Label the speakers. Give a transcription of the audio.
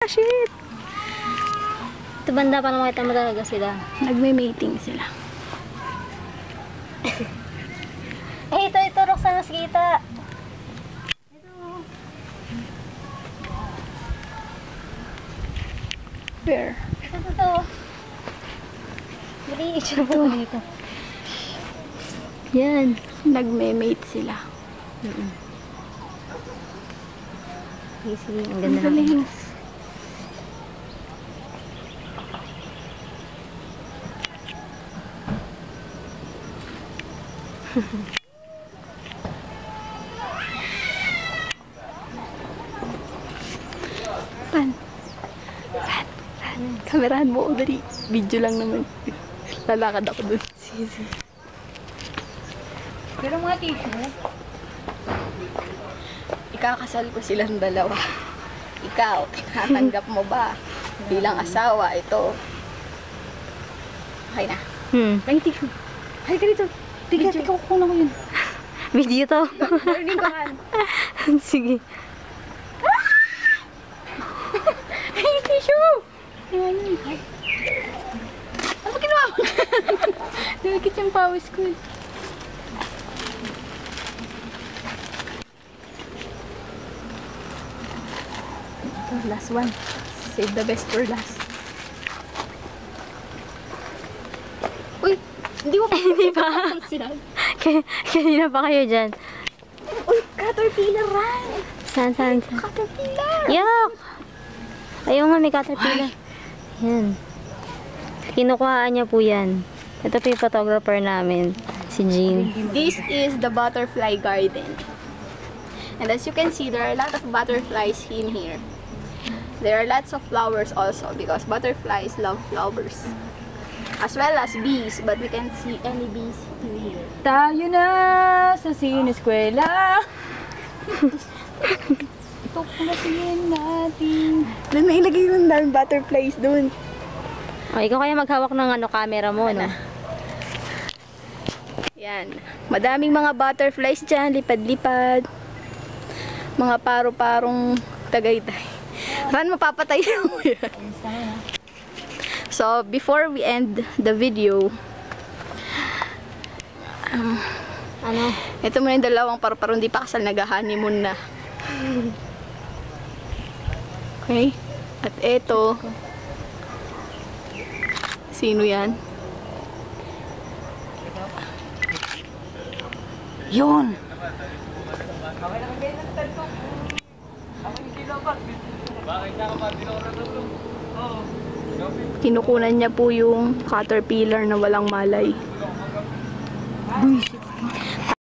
Speaker 1: Shit! Ito banda pa naman kita mo talaga sila.
Speaker 2: Nagme-mating sila.
Speaker 1: Ito, Roxanne, mas kita. Ito.
Speaker 2: Where?
Speaker 1: Ito. Dali, ito dito.
Speaker 2: Yan. Nagme-mate sila.
Speaker 1: Sige, ang ganda
Speaker 2: galing. Pan. Kamerahan mo, dali. Video lang naman. Lalakad ako dun. Sige.
Speaker 1: Pero mga tissue.
Speaker 2: Ikakasal ko silang dalawa. Ikaw, tinatanggap mo ba? Bilang asawa, ito. Okay na.
Speaker 1: May tissue.
Speaker 2: Ay, ganito. Tiga, kukunan ko yun.
Speaker 1: Video to.
Speaker 2: Learning ko kan.
Speaker 1: Sige.
Speaker 2: Ay, tissue! Ano ba ginawa mo? Nagkit yung pawis ko eh. Ito, last one. Save the best for last. Uy! Hindi mo pa.
Speaker 1: Hindi pa. Kanina pa kayo dyan.
Speaker 2: Uy! Caterpillar run!
Speaker 1: Saan?
Speaker 2: Caterpillar!
Speaker 1: Yuck! Ayaw nga, may caterpillar. Yan. Kinukuhaan niya po yan. Ito po yung photographer namin, si Jean.
Speaker 2: This is the butterfly garden. And as you can see, there are a lot of butterflies in here. There are lots of flowers also because butterflies love flowers. As well as bees, but we can't see any bees in here.
Speaker 3: Tayo na sa sineskwela. Ito pulasin natin.
Speaker 2: Doon may ilagay yung daming butterflies doon.
Speaker 1: O, ikaw kaya maghawak ng camera mo, no?
Speaker 2: Yan. Madaming mga butterflies dyan, lipad-lipad. Mga paro-parong tagaytay. Saan mapapatay mo yan? So, before we end the video,
Speaker 1: Ano?
Speaker 2: ito muna yung dalawang paro-paro, hindi pa kasal, nag-honeymoon na. Okay? At ito, sino yan? Yun! Kinukunan niya po yung caterpillar na walang malay.